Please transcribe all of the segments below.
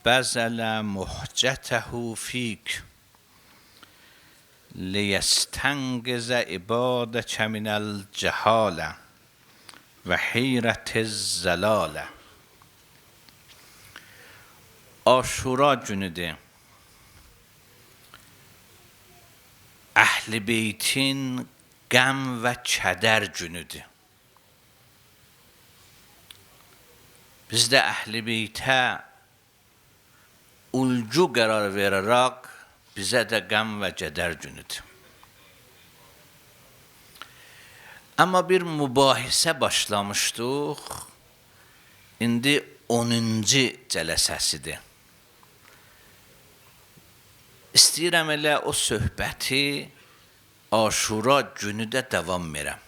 بذل محجته فیک لیستنقذ عبادک من الجهاله و حیرت الضلاله. Aşura günüdür. Əhl-i Beytin qəm və kədər günüdür. Biz də Əhl-i Beytə ulcu qərar verərək bizə də qəm və kədər günüdür. Amma bir mübahisə başlamışdıq. İndi 10-cu cələsəsidir. İstəyirəm elə o söhbəti Aşura günü də davam verəm.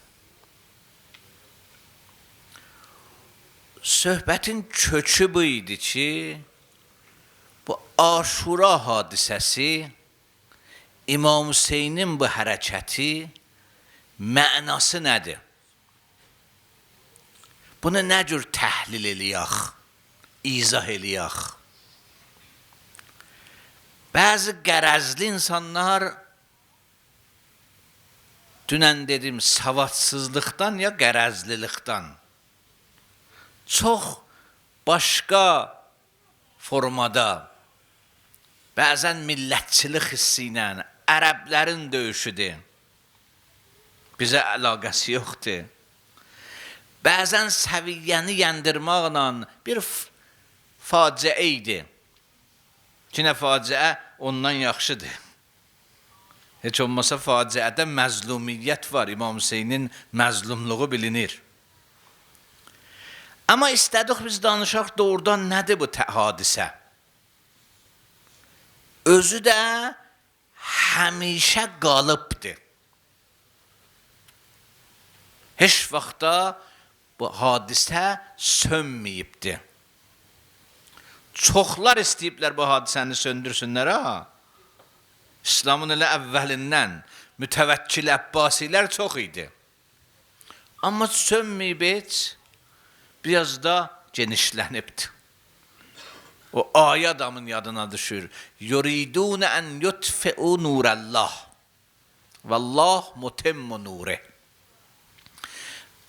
Söhbətin kökü bu idi ki, bu Aşura hadisəsi, İmam Hüseynin bu hərəkəti mənası nədir? Bunu nə cür təhlil eləyək, izah eləyək? Bəzi qərəzli insanlar, dünən dedim, savadsızlıqdan ya qərəzlilikdən, çox başqa formada, bəzən millətçilik hissi ilə, ərəblərin döyüşüdür, bizə əlaqəsi yoxdur. Bəzən səviyyəni yəndirməklə bir faciə idi. Ki, nə faciə ondan yaxşıdır. Heç olmasa faciədə məzlumiyyət var. İmam Hüseynin məzlumluğu bilinir. Amma istədik biz danışaq doğrudan nədir bu hadisə? Özü də həmişə qalıbdır. Heç vaxtda bu hadisə sönməyibdir. Çoxlar istəyiblər bu hadisəni söndürsünlər ha. İslamın elə əvvəlindən mütəvəkkil Əbbasilər çox idi. Amma sönməyib heç, biraz da genişlənibdir. O ayə adamın yadına düşür. Yuridun ən yutfi'u nurallah. Vallah mutimmu nurih.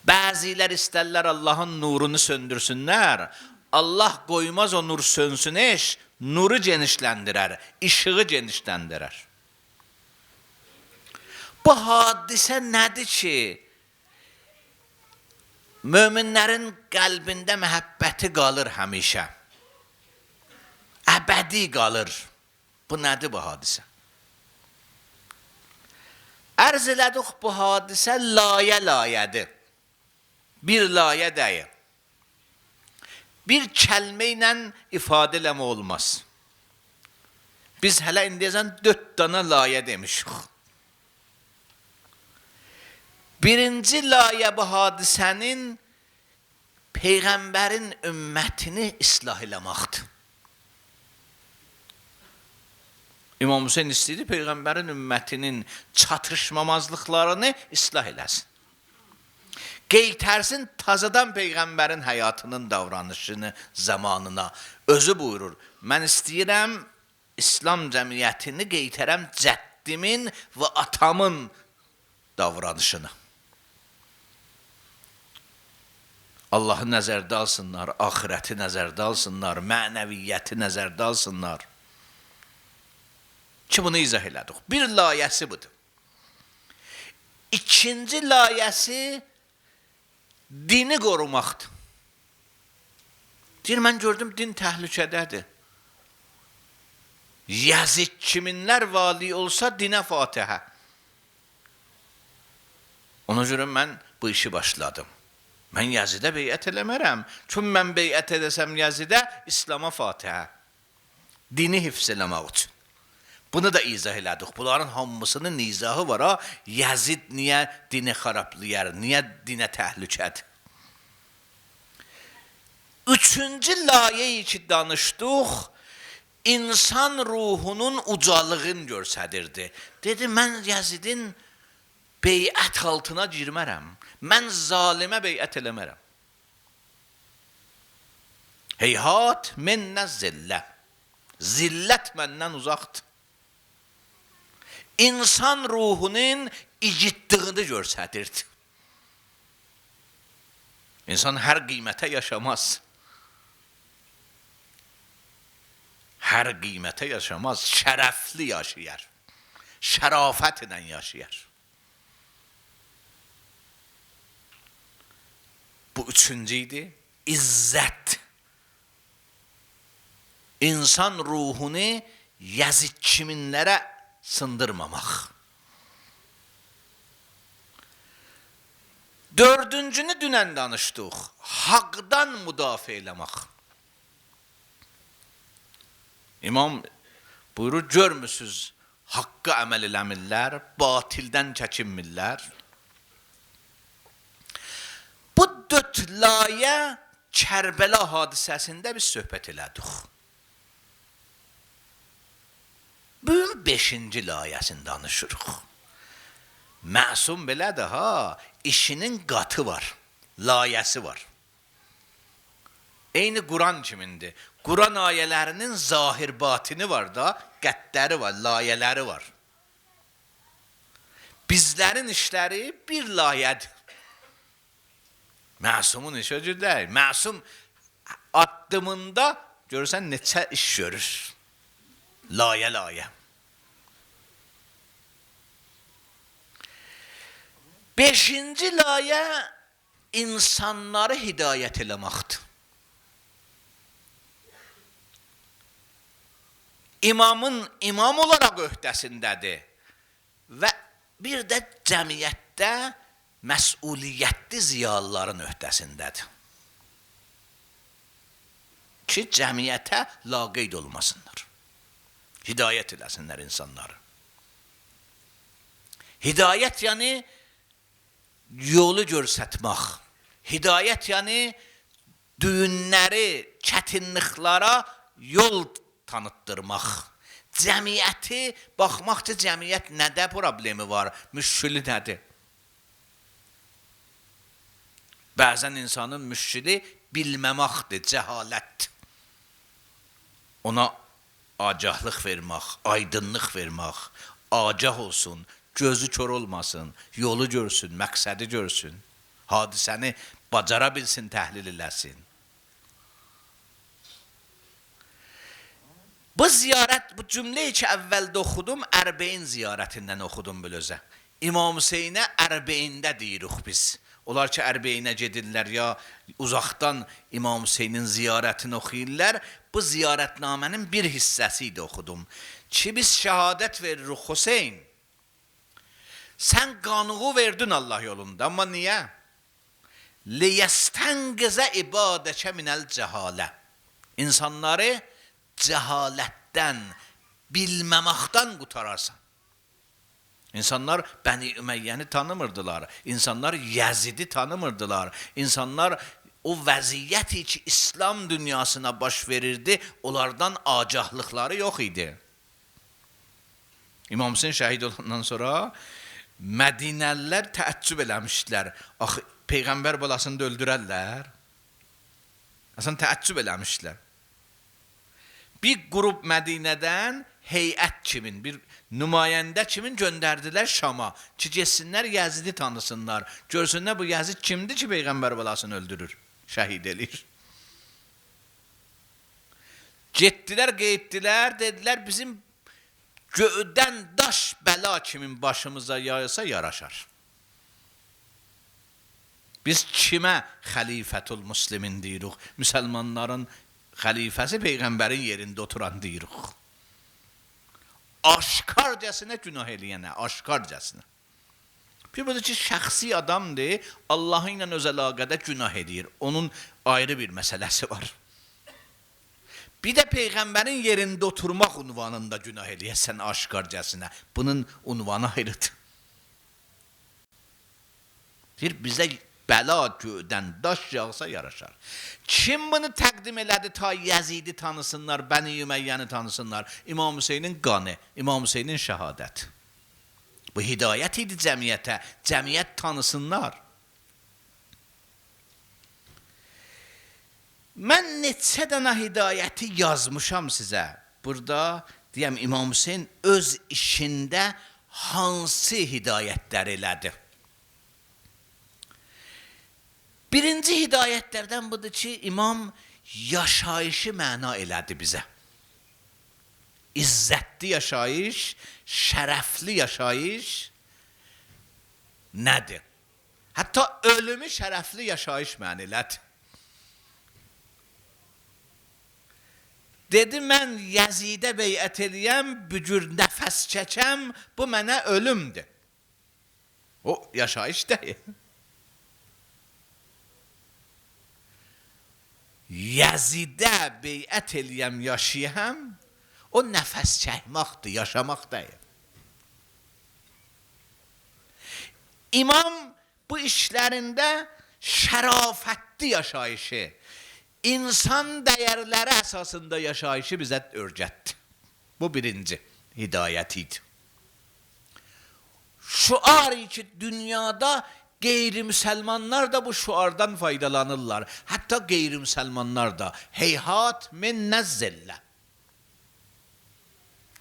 Bəziləri istərlər Allahın nurunu söndürsünlər. Allah qoymaz o nur sönsün eş, nuru genişləndirər, işığı genişləndirər. Bu hadisə nədir ki, möminlərin qəlbində məhəbbəti qalır həmişə. Əbədi qalır. Bu nədir bu hadisə? Ərz elədik bu hadisə layə-layədir. Bir layə deyil. Bir kəlmə ilə ifadə eləmə olmaz. Biz hələ indiyəcən 4 dana layə demişik. Birinci layə bu hadisənin Peyğəmbərin ümmətini islah eləməkdir. İmam Hüseyin istəyirdi Peyğəmbərin ümmətinin çatışmamazlıqlarını islah eləsin. Qeytərsin tazadan Peyğəmbərin həyatının davranışını, zamanına. Özü buyurur, mən istəyirəm İslam cəmiyyətini qeytərəm cəddimin və atamın davranışını. Allahı nəzərdə alsınlar, axirəti nəzərdə alsınlar, mənəviyyəti nəzərdə alsınlar. Ki, bunu izah elədik. Bir layəsi budur. İkinci layəsi dini qorumaqdır. Deyir, mən gördüm, din təhlükədədir. Yazid kiminlər vali olsa, dinə Fatihə. Ona görə mən bu işi başladım. Mən Yazidə beyət eləmərəm. Çünki mən beyət edəsəm Yazidə, İslama Fatihə. Dini hifz eləmək üçün. Bunu da izah elədik. Bunların hamısının izahı var ha. Yazid niyə dini xarablayar, niyə dinə təhlükədir? Üçüncü layeyi ki danışdıq, insan ruhunun ucalığını göstərirdi. Dedi, mən Yazidin beyət altına girmərəm. Mən zalimə beyət eləmərəm. Heyhat minnə zillə. Zillət məndən uzaqdır. İnsan ruhunun igidliyini göstərirdi. İnsan hər qiymətə yaşamaz. Hər qiymətə yaşamaz. Şərəfli yaşayar. Şərafət ilə yaşayar. Bu üçüncü idi. İzzət. İnsan ruhunu yazık kiminlərə sındırmamaq. Dördüncünü dünən danışdıq. Haqdan müdafiə eləmək. İmam buyurur, görmüsünüz, haqqı əməl eləmirlər, batildən çəkinmirlər. Bu dörd layə Kərbəla hadisəsində biz söhbət elədik. Bugün 5-ci layəsini danışırıq. Məsum belədir ha, işinin qatı var, layəsi var. Eyni Quran kimindir. Quran ayələrinin zahir batini var da, qəddləri var, layələri var. Bizlərin işləri bir layədir. Məsumun işi o cür deyil. Məsum addımında görürsən neçə iş görür. Layə. Beşinci layə insanları hidayət eləməkdir. İmamın imam olaraq öhdəsindədir və bir də cəmiyyətdə məsuliyyətli ziyalıların öhdəsindədir. Ki, cəmiyyətə laqeyd olmasınlar. Hidayət eləsinlər insanları. Hidayət yəni yolu göstərmək. Hidayət yəni düyünləri, çətinliklara yol tanıtdırmaq. Cəmiyyəti, baxmaq ki, cəmiyyət nədə problemi var, müşkülü nədir? Bəzən insanın müşkülü bilməməkdir, cəhalətdir. Ona agəhlıq vermək, aydınlıq vermək, agah olsun, gözü kör olmasın, yolu görsün, məqsədi görsün, hadisəni bacara bilsin, təhlil eləsin. Bu ziyarət, bu cümləyi ki, əvvəldə oxudum, Ərbeyn ziyarətindən oxudum bilözə. İmam Hüseynə Ərbeyində deyirik biz. Onlar ki, Ərbeynə gedirlər ya uzaqdan İmam Hüseynin ziyarətini oxuyurlar. Bu ziyarətnamənin bir hissəsi idi oxudum. Ki, biz şəhadət veririk Hüseyn. Sən qanığı verdin Allah yolunda, amma niyə? Liyəstəngizə ibadəkə minəl cəhalə. İnsanları cəhalətdən, bilməməkdən qutararsan. İnsanlar Bəni Üməyyəni tanımırdılar. İnsanlar Yəzidi tanımırdılar. İnsanlar o vəziyyəti ki, İslam dünyasına baş verirdi, onlardan agahlıqları yox idi. İmam Hüseyn şəhid olandan sonra Mədinəlilər təəccüb eləmişdilər. Axı, Peyğəmbər balasını da öldürərlər. Aslında təəccüb eləmişdilər. Bir qrup Mədinədən heyət kimin, bir nümayəndə kimin göndərdilər Şama ki, getsinlər Yəzidi tanısınlar. Görsünlər bu Yəzid kimdir ki, Peyğəmbər balasını öldürür, şəhid elir. Getdilər, qeyddilər, dedilər bizim göydən daş bəla kimin başımıza yayılsa yaraşar. Biz kimə xəlifətul muslimin deyirik? Müsəlmanların xəlifəsi Peyğəmbərin yerində oturan deyirik. Aşkarcasına günah eləyənə, aşkarcasına. Bir budur ki, şəxsi adamdır, Allah ilə öz əlaqədə günah edir. Onun ayrı bir məsələsi var. Bir də Peyğəmbərin yerində oturmaq unvanında günah eləyəsən aşkarcasına. Bunun unvanı ayrıdır. Bizə bəla göydən daş yağsa yaraşar. Kim bunu təqdim elədi ta Yəzidi tanısınlar, Bəni Üməyyəni tanısınlar? İmam Hüseynin qanı, İmam Hüseynin şəhadət. Bu hidayət idi cəmiyyətə, cəmiyyət tanısınlar. Mən neçə dənə hidayəti yazmışam sizə. burada deyəm İmam Hüseyn öz işində hansı hidayətlər elədi? Birinci hidayətlərdən budur ki, İmam yaşayışı məna elədi bizə. İzzətli yaşayış, şərəfli yaşayış nədir? Hətta ölümü şərəfli yaşayış məna elədi. Dedi, mən Yəzidə beyət eləyəm, bücür nəfəs çəkəm, bu mənə ölümdür. O, yaşayış deyil. Yəzidə beyət eləyəm, yaşayam, o nəfəs çəkmaqdır, yaşamaq deyil. İmam bu işlərində şərafətli yaşayışı, insan dəyərləri əsasında yaşayışı bizə öyrətdi. Bu birinci hidayət idi. Şuar ki, dünyada qeyri-müsəlmanlar da bu şuardan faydalanırlar. Hətta qeyri-müsəlmanlar da. Heyhat min nəzzillə.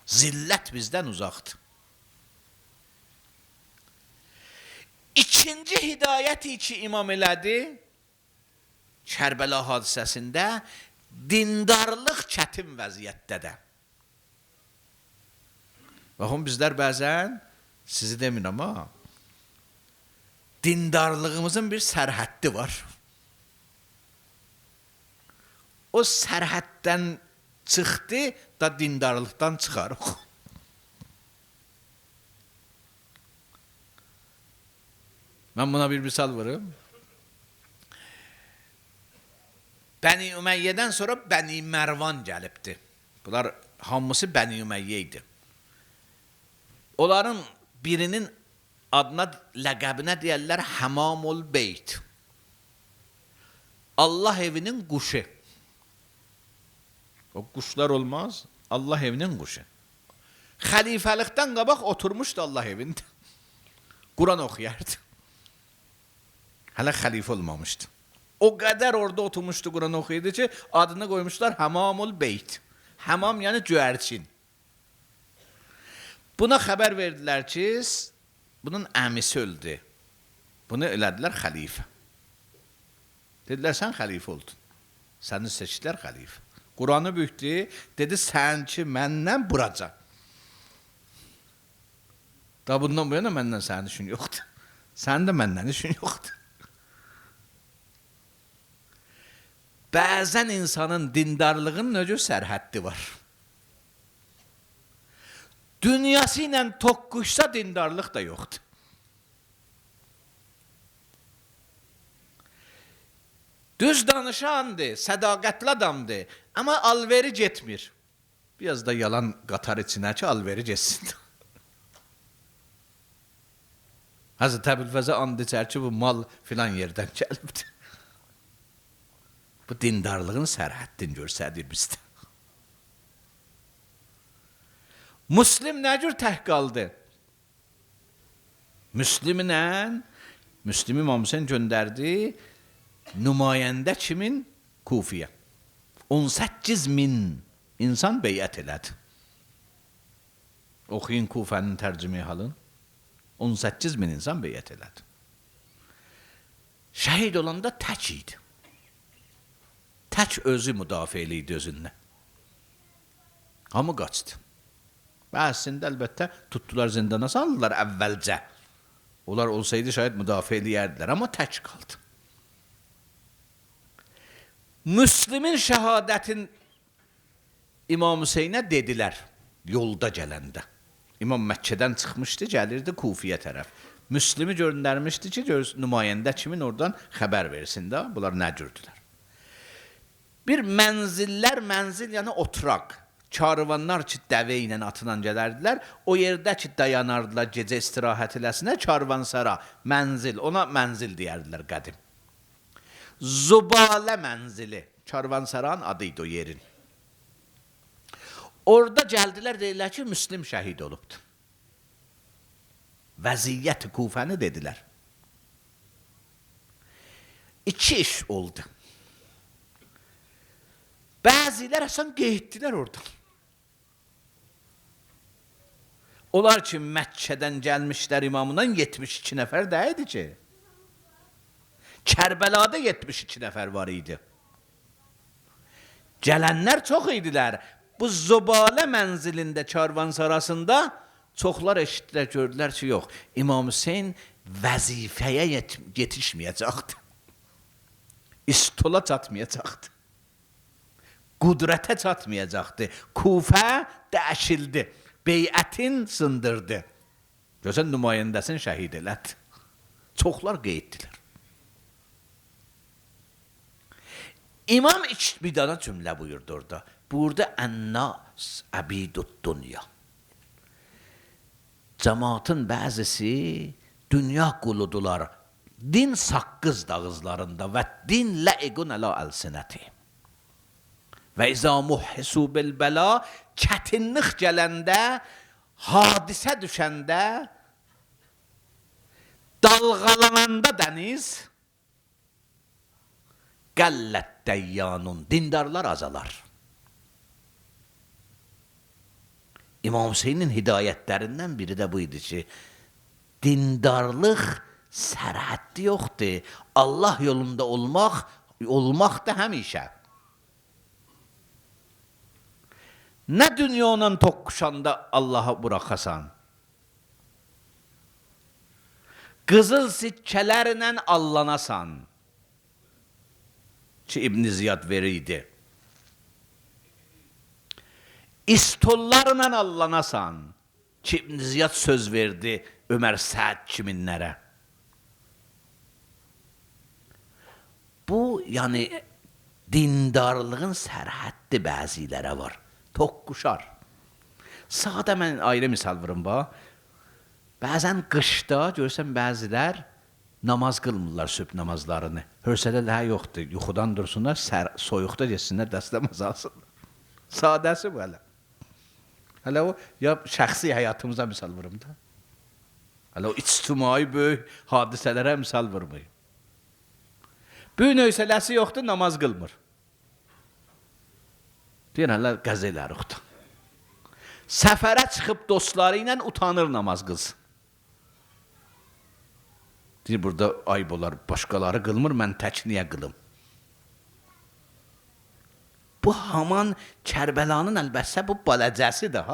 Zillət bizdən uzaqdır. İkinci hidayəti ki, İmam elədi, Kərbəla hadisəsində dindarlıq çətin vəziyyətdədir. Baxın, bizlər bəzən, sizi demin amma, dindarlığımızın bir sərhəddi var. O sərhəddən çıxdı da dindarlıqdan çıxarıq. Mən buna bir misal verim. Bəni Üməyyədən sonra Bəni Mərvan gəlibdi. Bunlar hamısı Bəni Üməyyə idi. Onların birinin adına, ləqəbinə deyərlər Həmamul Beyt. Allah evinin quşu. O quşlar olmaz, Allah evinin quşu. Xəlifəlikdən qabaq oturmuşdu Allah evində. Quran oxuyardı. Hələ xəlifə olmamışdı. O qədər orada oturmuşdu, Quran oxuyurdu ki, adını qoymuşlar Həmamul Beyt. Həmam yəni göyərçin. Buna xəbər verdilər ki, bunun əmisi öldü. Bunu elədilər xəlifə. Dedilər, sən xəlifə oldun. Səni seçdilər xəlifə. Quranı büktü, dedi, sən ki, məndən buraca. Da bundan bu yana məndən sənin işin yoxdur. Sənin də məndən işin yoxdur. Bəzən insanın dindarlığının necə sərhəddi var. Dünyası ilə toqquşsa dindarlıq da yoxdur. Düz danışandır, sədaqətli adamdır, amma alveri getmir. Biraz da yalan qatar içinə ki, alveri getsin. Hazreti Əbülfəzə and içər ki, bu mal filan yerdən gəlibdir. Bu dindarlığın sərhəddini göstərir bizdə. Müslim nə cür tək qaldı? Müslim İmam Hüseyn göndərdi nümayəndə kimin? Kufiyə. 18.000 insan beyət elədi. Oxuyun Kufənin tərcümeyi halın. 18.000 insan beyət elədi. Şəhid olanda tək idi. Tək özü müdafiə eləydi özündən. Amma qaçdı. Bəzisində əlbəttə tutdular zindana saldılar əvvəlcə. Onlar olsaydı şayət müdafiə eləyərdilər, amma tək qaldı. Müslimin şəhadətin İmam Hüseynə dedilər yolda gələndə. İmam Məkkədən çıxmışdı, gəlirdi Kufiyə tərəf. Müslimi göndərmişdi ki, nümayəndə kimin oradan xəbər versin də, bunlar nə cürdülər. Bir mənzil yəni oturaq. Karvanlar ki, dəvə ilə atından gələrdilər, o yerdə ki, dayanardılar gecə istirahət eləsinə, karvansara, mənzil, ona mənzil deyərdilər qədim. Zubalə mənzili, karvansaranın adıydı o yerin. Orada gəldilər, deyirlər ki, Müslim şəhid olubdur. Vəziyyət-i Kufəni dedilər. 2 iş oldu. Bəzilər əsən qeyddilər oradan. Onlar ki, Məkkədən gəlmişlər imamından 72 nəfər də idi ki. Kərbəlada 72 nəfər var idi. Gələnlər çox idilər. Bu Zobalə mənzilində, karvansarasında çoxlar eşitdilər, gördülər ki, yox, İmam Hüseyin vəzifəyə yetişməyəcəkdi. İstola çatmayacaqdı. Qudrətə çatmayacaqdı. Kufə dəyişildi. Beyətin sındırdı. Görsən, nümayəndəsini şəhid elədi. Çoxlar qeyddirlər. İmam bir dana cümlə buyurdu orada. Burada ənnas əbidud dünya. Cəmaatın bəzisi dünya quludular. Din saqqız dağızlarında və din ləiqun əla əlsinəti. Və izə muhhisu bil bəla, çətinlik gələndə, hadisə düşəndə, dalğalananda dəniz, qəllət dəyyanun, dindarlar azalar. İmam Hüseynin hidayətlərindən biri də bu idi ki, dindarlıq sərhəddi yoxdur. Allah yolunda olmaq da həmişə. Nə dünyanın toqquşanda Allaha buraxasan, qızıl sikkələrlə allanasan, ki İbn Ziyad veriydi. İstollarla allanasan, ki İbn Ziyad söz verdi Ömer Səd kiminlərə. Bu, yəni, dindarlığın sərhəddi bəzilərə var. Toqquşar. Sağda mən ayrı misal vurum, bəzən qışda görürsən bəzilər namaz qılmırlar sübh namazlarını. Hörsədə daha yoxdur. Yuxudan dursunlar, soyuqda geçsinlər, dəstəmaz alsınlar. Sadəsi bu hələ. Hələ o, ya şəxsi həyatımıza misal vurum da. Hələ o ictimai böyük hadisələrə misal vurmayım. Böyük nöysələsi yoxdur, namaz qılmır. Deyir, hələ qəzələr yoxdur. Səfərə çıxıb dostları ilə utanır namaz qılsın. Deyir, burada ayıb olar, başqaları qılmır, mən tək niyə qılım? Bu haman Kərbəlanın əlbəttə bu balacəsidir,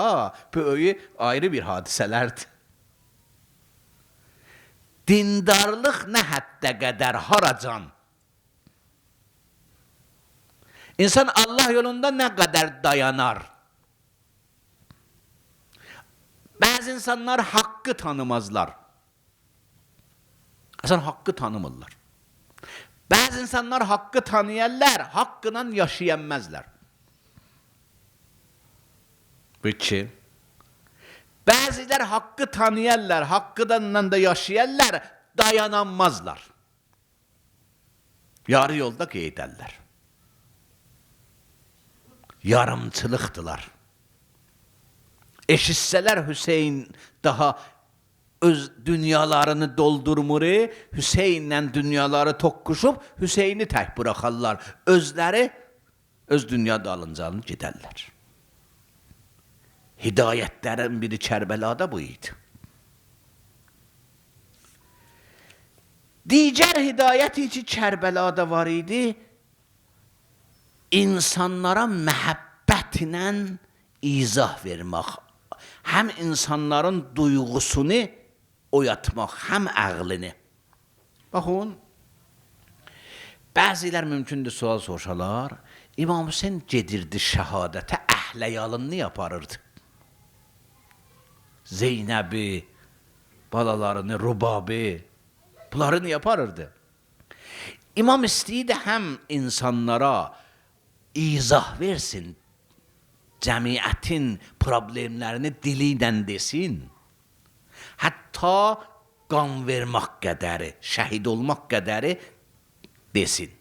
böyüyü ayrı bir hadisələrdir. Dindarlıq nə həddə qədər, haracan? İnsan Allah yolunda nə qədər dayanar? Bəzi insanlar haqqı tanımazlar. Əsən haqqı tanımırlar. Bəzi insanlar haqqı tanıyarlar, haqqla yaşayanməzlər. Bu iki. Bəzilər haqqı tanıyarlar, haqqıdan da yaşayarlar, dayananmazlar. Yarı yolda qeydərlər. Yarımçılıqdılar. Eşitsələr Hüseyin daha öz dünyalarını doldurmur, Hüseyinlə dünyaları toqquşub, Hüseyini tək buraxarlar. Özləri öz dünya dalıncalı gedərlər. Hidayətlərin biri Kərbəlada bu idi. Digər hidayəti ki Kərbəlada var idi, insanlara məhəbbətlə izah vermək, həm insanların duyğusunu oyatmaq, həm əqlini. Baxın, bəzilər mümkündür sual soruşalar, İmam Hüseyin gedirdi şəhadətə, əhləyalını yaparırdı. Zeynəbi, balalarını, Rubabi, bunlarını yaparırdı. İmam istəyirdi həm insanlara izah versin, cəmiyyətin problemlərini dili ilə desin, hətta qan vermək qədəri, şəhid olmaq qədəri desin.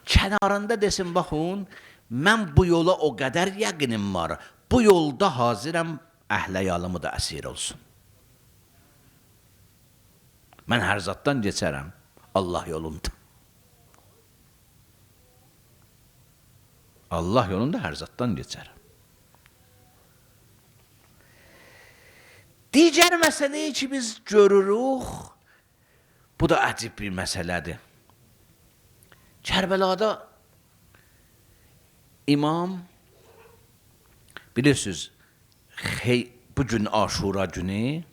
Kənarında desin, baxın, mən bu yola o qədər yəqinim var, bu yolda hazirəm, əhləyalımı da əsir olsun. Mən hər zatdan geçərəm, Allah yolunda. Allah yolunda hər zatdan geçərəm. Digər məsələyi ki, biz görürük, bu da əcib bir məsələdir. Kərbəlada imam, bilirsiniz, bu gün Aşura günü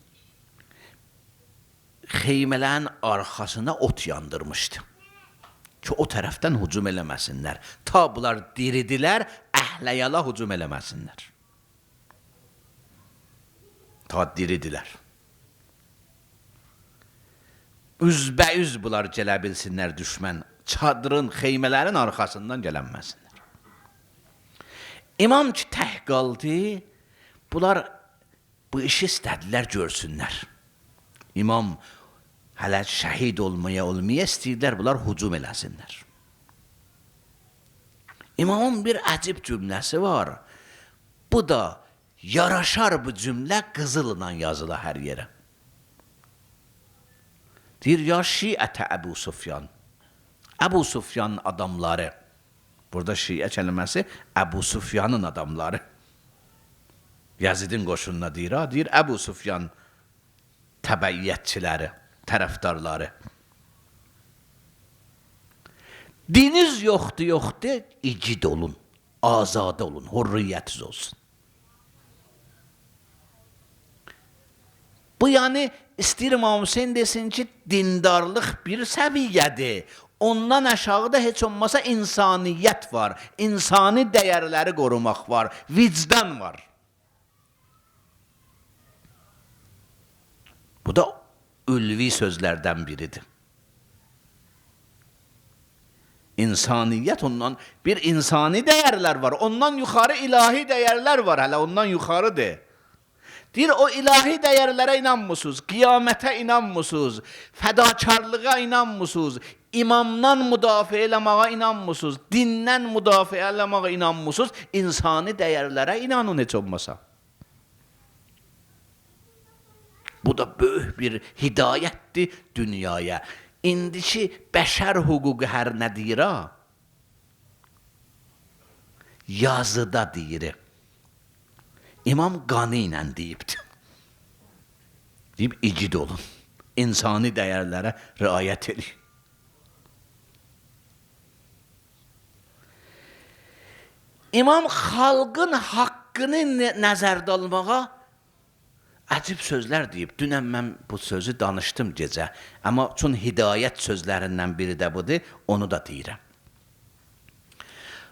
xeymələrin arxasına ot yandırmışdı. Ki o tərəfdən hücum eləməsinlər. Ta bunlar diridilər, əhləyala hücum eləməsinlər. Ta diridilər. Üzbəüz bunlar gələ bilsinlər düşmən. Çadırın, xeymələrin arxasından gələnməsinlər. İmam ki tək qaldı, bunlar bu işi istədilər görsünlər. İmam hələ şəhid olmaya istəyirlər, bunlar hücum eləsinlər. İmamın bir əcib cümləsi var. Bu da yaraşar bu cümlə qızılla yazıla hər yerə. Deyir, ya şiətə Əbu Sufyan. Əbu Sufyanın adamları. Burada şiə kəlməsi Əbu Sufyanın adamları. Yazidin qoşununa deyir, deyir Əbu Sufyan təbəiyyətçiləri, tərəfdarları. Diniz yoxdur, igid olun, azadə olun, hürriyyətiz olsun. Bu yani istəyir İmam Hüseyin desin ki, dindarlıq bir səviyyədir. Ondan aşağıda heç olmasa insaniyyət var, insani dəyərləri qorumaq var, vicdan var. Bu da ülvi sözlərdən biridir. İnsaniyyət ondan, bir insani dəyərlər var, ondan yuxarı ilahi dəyərlər var, hələ ondan yuxarıdır. Deyir, o ilahi dəyərlərə inanmısınız, qiyamətə inanmısınız, fədakarlığa inanmısınız, imamdan müdafiə eləməyə inanmısınız, dindən müdafiə eləməyə inanmısınız, insani dəyərlərə inanın heç olmasa. Bu da böyük bir hidayətdir dünyaya. İndiki bəşər hüququ hər nə deyir ha? Yazıda deyir. İmam qanı ilə deyibdir. Deyib, igid olun. İnsani dəyərlərə riayət edin. İmam xalqın haqqını nəzərdə almağa əcib sözlər deyib. Dünən mən bu sözü danışdım gecə. Amma üçün hidayət sözlərindən biri də budur, onu da deyirəm.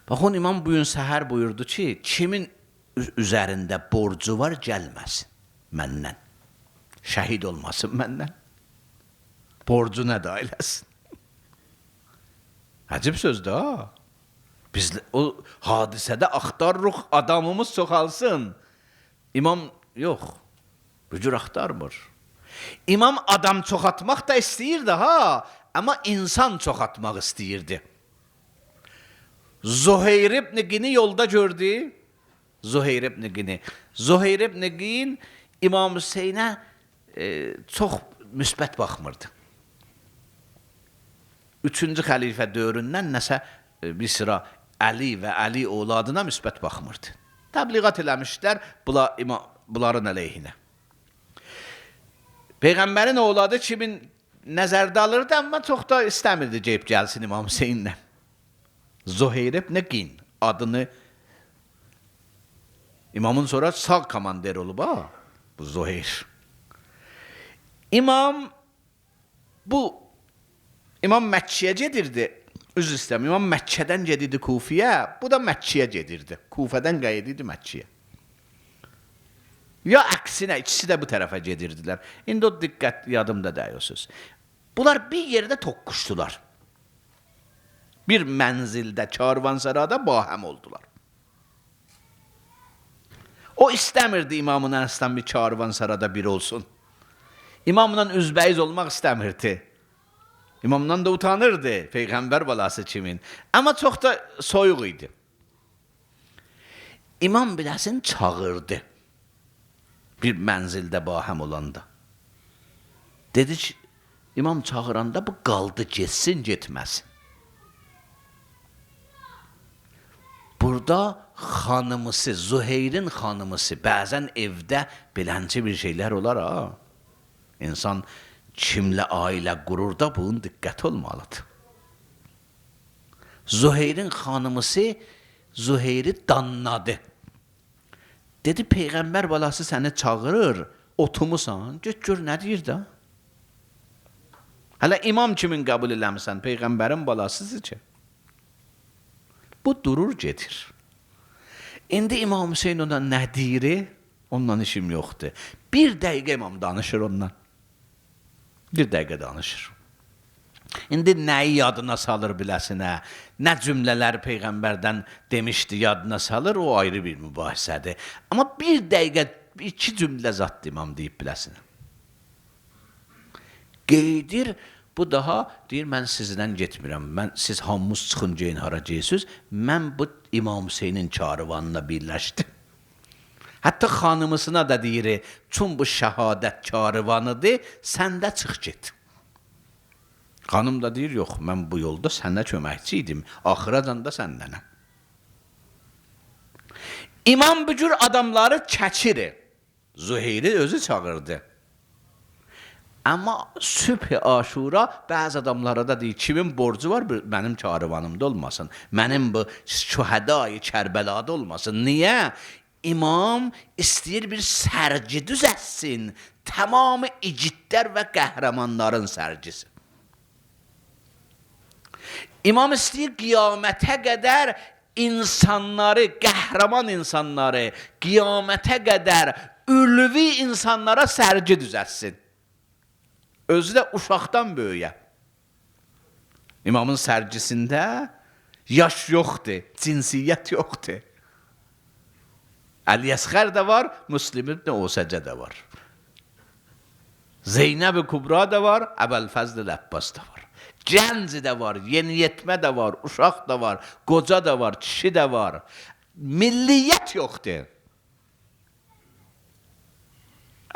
Baxın, İmam bugün səhər buyurdu ki, kimin üzərində borcu var, gəlməsin məndən. Şəhid olmasın məndən. Borcu nə da eləsin. Əcib sözdür ha. Biz o hadisədə axtarırıq, adamımız çoxalsın. İmam yox. Bu cür axtarmır. İmam adam çoxatmaq da istəyirdi ha, amma insan çoxatmaq istəyirdi. Zuheyr ibn Qini yolda gördü. Zuheyr ibn Qini. Zuheyr ibn Qin İmam Hüseynə çox müsbət baxmırdı. 3-cü xəlifə dövründən nəsə bir sıra Əli və Əli oğladına müsbət baxmırdı. Təbliğat eləmişlər bunların əleyhinə. Peyğəmbərin oğladı kimin nəzərdə alırdı, amma çox da istəmirdi gəlib gəlsin İmam Hüseynlə. Zuheyr ibn Qin adını İmamın sonra sağ komander olub ha, bu Zuheyr. İmam Məkkəyə gedirdi. Üzr istəyirəm, İmam Məkkədən gedirdi Kufiyə, bu da Məkkəyə gedirdi. Kufədən qayıdirdi Məkkəyə. Ya əksinə, ikisi də bu tərəfə gedirdilər. İndi o diqqət yadımda deyirsiniz. Bunlar bir yerdə toqquşdular. Bir mənzildə, karvansarada bahəm oldular. O istəmirdi İmamın Ənəsdən bir karvansarada bir olsun. İmamla üzbəyiz olmaq istəmirdi. İmamdan da utanırdı, Peyğəmbər balası kimin. Amma çox da soyuq idi. İmam biləsin çağırdı. Bir mənzildə bahəm olanda. Dedi ki, İmam çağıranda bu qaldı, getsin, getməsin. orada xanımısı, Züheyrin xanımısı, bəzən evdə beləncə bir şeylər olar ha. İnsan kimlə ailə qurur da bunun diqqət olmalıdır. Züheyrin xanımısı Züheyri danladı. Dedi, Peyğəmbər balası səni çağırır, otumusan, get gör nə deyir da. Hələ imam kimin qəbul eləmirsən, Peyğəmbərin balasıdır ki. Bu durur gedir. İndi İmam Hüseyin ona nə deyir, ondan işim yoxdur. Bir dəqiqə imam danışır ondan. Bir dəqiqə danışır. İndi nəyi yadına salır biləsinə, nə cümlələr Peyğəmbərdən demişdi yadına salır, o ayrı bir mübahisədir. Amma bir dəqiqə, iki cümlə zat imam deyib biləsinə. Qeydir, bu daha deyir, mən sizdən getmirəm, siz hamımız çıxın geyin hara geysiz, mən bu İmam Hüseynin karvanına birləşdim. Hətta xanımısına da deyir, çün bu şəhadət karvanıdır, sən də çıx get. Xanım da deyir, yox, mən bu yolda sənə köməkçi idim, axıracan da səndənəm. İmam bu cür adamları çəkir. Züheyri özü çağırdı. Amma sübh-i aşura bəzi adamlara da deyir, kimin borcu var mənim karvanımda olmasın, mənim bu şühədai Kərbəlada olmasın. Niyə? İmam istəyir bir sərgi düzətsin, tamamı igidlər və qəhrəmanların sərgisi. İmam istəyir qiyamətə qədər insanları, qəhrəman insanları, qiyamətə qədər ülvi insanlara sərgi düzətsin. Özü də uşaqdan böyüyə. İmamın sərgisində yaş yoxdur, cinsiyyət yoxdur. Əli Əsğər də var, Müslim ibn Osəcə də var. Zeynəb-i Kubra da var, Əbəlfəzl Əbbas da var. Gənc də var, yeniyetmə də var, uşaq da var, qoca da var, kişi də var. Milliyyət yoxdur.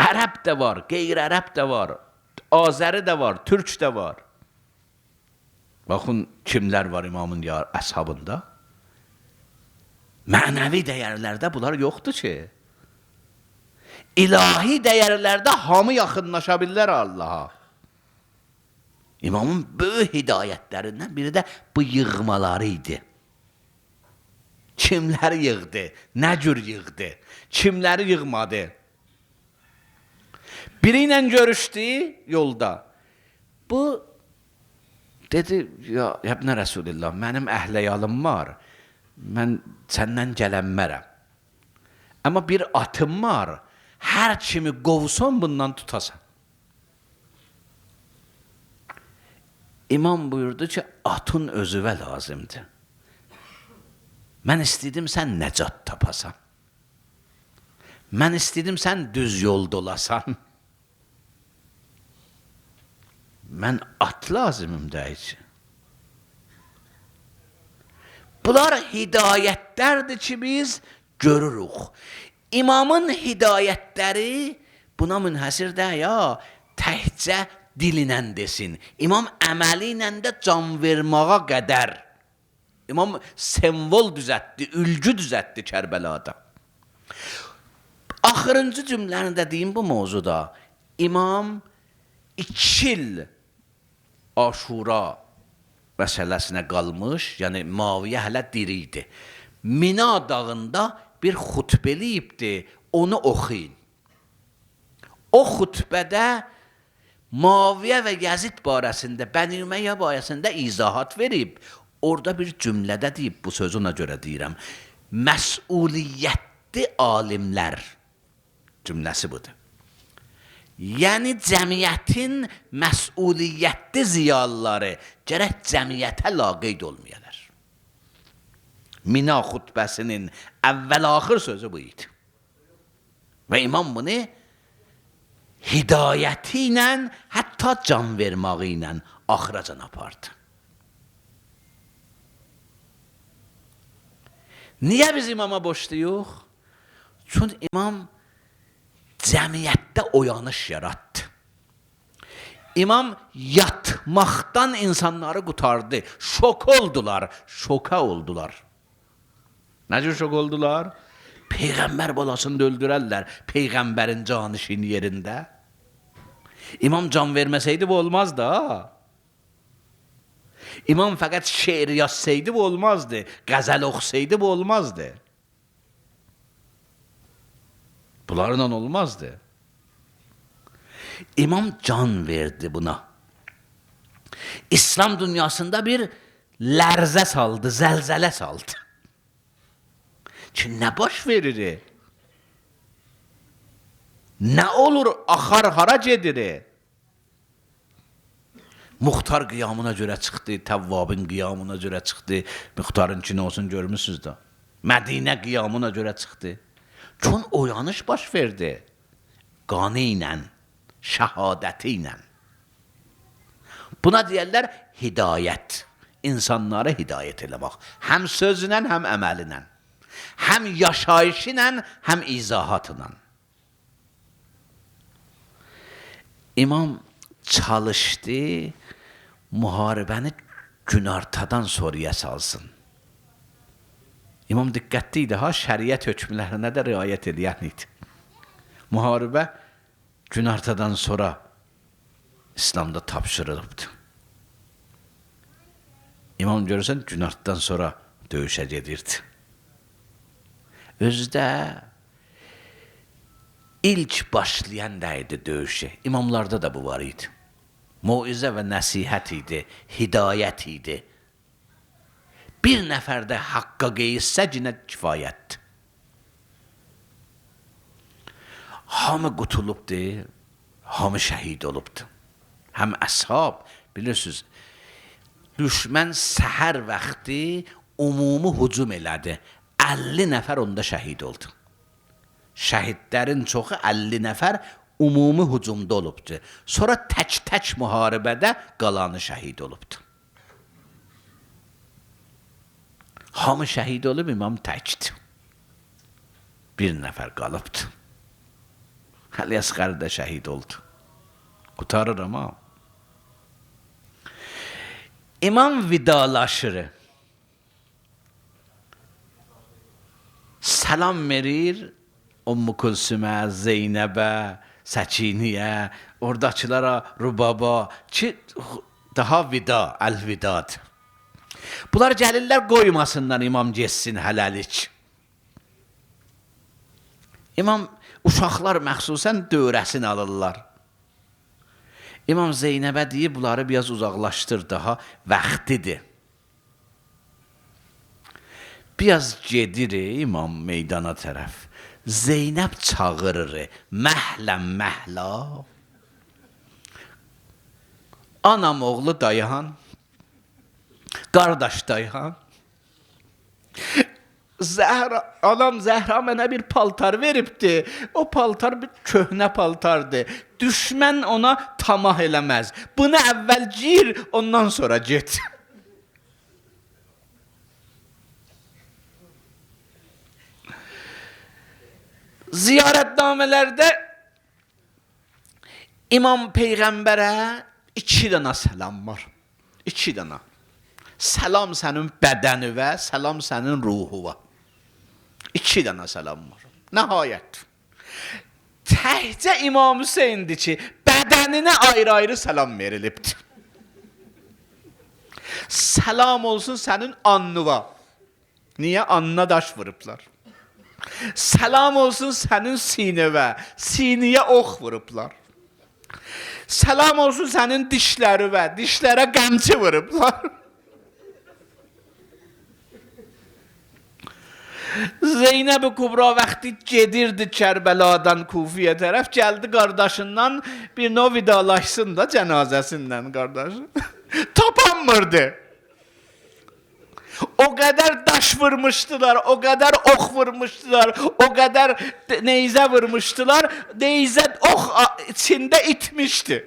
Ərəb də var, qeyri-ərəb də var, Azəri də var, Türk də var. Baxın, kimlər var imamın əshabında? Mənəvi dəyərlərdə bunlar yoxdur ki. İlahi dəyərlərdə hamı yaxınlaşa bilər Allaha. İmamın böyük hidayətlərindən biri də bu yığmaları idi. Kimləri yığdı, nə cür yığdı, kimləri yığmadı. Biri ilə görüşdü yolda. Bu dedi, ya Əbnə Rəsulillah, mənim əhləyalım var, mən səndən gələnmərəm. Amma bir atım var, hər kimi qovsan bundan tutasan. İmam buyurdu ki, atın özüvə lazımdır. Mən istədim sən nəcat tapasan. Mən istədim sən düz yolda olasan. Mən at lazımım deyəcək. Bunlar hidayətlərdir ki, biz görürük. İmamın hidayətləri buna münhəsir də ya, təhcə dilinə desin. İmam əməli ilə də can verməyə qədər. İmam semvol düzətdi, ülgü düzətdi Kərbəlada. Axırıncı cümləni də deyim bu mövzuda. İmam 2 il Aşura məsələsinə qalmış, yəni Muaviyə hələ diri idi. Mina dağında bir xutbə eləyibdi, onu oxuyun. O xutbədə Muaviyə və Yazid barəsində, Bəni Ümeyyə barəsində izahat verib, orada bir cümlədə deyib, bu sözü ona görə deyirəm, məsuliyyətli alimlər cümləsi budur. Yəni cəmiyyətin məsuliyyətli ziyalıları gərək cəmiyyətə laqeyd olmayalar. Mina xutbəsinin əvvəl-axır sözü bu idi. Və imam bunu hidayəti ilə, hətta can verməyi ilə axıracan apardı. Niyə biz imama boşluyuq? Çünki imam cəmiyyətdə oyanış yaratdı. İmam yatmaqdan insanları qutardı. Şok oldular, şoka oldular. Nə cür şok oldular? Peyğəmbər balasını da öldürərlər Peyğəmbərin canişin yerində. İmam can verməsəydi bu olmazdı ha. İmam fəqət şeir yazsaydı bu olmazdı. Qəzəl oxusaydı bu olmazdı. Bunlarla olmazdı. İmam can verdi buna. İslam dünyasında bir lərzə saldı, zəlzələ saldı. Ki nə baş verir? Nə olur, axar hara gedir? Muxtar qiyamına görə çıxdı, Təvvabın qiyamına görə çıxdı. Muxtarın ki, nə olsun görmüsünüz də. Mədinə qiyamına görə çıxdı. Çün oyanış baş verdi. Qanı ilə, şəhadəti ilə. Buna deyərlər hidayət. İnsanlara hidayət eləmək. Həm sözlə, həm əməlinə. Həm yaşayışı ilə, həm izahatla. İmam çalışdı, müharibəni günortadan sonraya salsın. İmam diqqətli idi ha, şəriət hökmlərinə də riayət edən idi. Müharibə günortadan sonra İslamda tapşırılıbdı. İmam görürsən, günortadan sonra döyüşə gedirdi. Özdə ilk başlayan da idi döyüşü. İmamlarda da bu var idi. Moizə və nəsihət idi, hidayət idi. Bir nəfər də haqqa qeyilsə cinə kifayətdir. Hamı qutulubdur, hamı şəhid olubdur. Həm əshab, bilirsiniz, düşmən səhər vaxtı umumi hücum elədi. 50 nəfər onda şəhid oldu. Şəhidlərin çoxu 50 nəfər umumi hücumda olubdur. Sonra tək-tək müharibədə qalanı şəhid olubdur. Hamı şəhid olub, imam təkdir. Bir nəfər qalıbdır. Əli Əsqər də şəhid oldu. Qutarır ama. İmam vidalaşır. Salam verir Ümmü Kulsümə, Zeynəbə, Səkiniyə, oradakılara, Rubaba ki daha vida, əlvidadır. Bunlar gəlirlər qoymasınlar imam geçsin hələlik. İmam uşaqlar məxsusən dövrəsini alırlar. İmam Zeynəbə deyib bunları biraz uzaqlaşdır, daha vaxtidir. Biraz gedir imam meydana tərəf. Zeynəb çağırır, məhlə. Anam oğlu dayan, qardaş dayan. Anam Zəhra mənə bir paltar veribdi. O paltar bir köhnə paltardır. Düşmən ona tamah eləməz. Bunu əvvəl gir, ondan sonra get. Ziyarətnamələrdə İmam Peyğəmbərə 2 dənə səlam var. 2 dənə. Səlam sənin bədənivə, səlam sənin ruhuvə. 2 dənə səlam var. Nəhayət. Təhcə İmam Hüseyndir ki, bədəninə ayrı-ayrı səlam verilibdir. Səlam olsun sənin anlıva. Niyə? Anına daş vurublar. Səlam olsun sənin sinəvə, sinəyə ox vurublar. Səlam olsun sənin dişlərivə, dişlərə qəmçi vurublar. Zeynəb-i Kubra vaxtı gedirdi Kərbəladan Kufiyə tərəf, gəldi qardaşından bir növ vidalaşsın da cənazəsindən qardaşı. Tapanmırdı. O qədər daş vurmuşdular, o qədər ox vurmuşdular, o qədər neyzə vurmuşdular, neyzə ox içində itmişdi.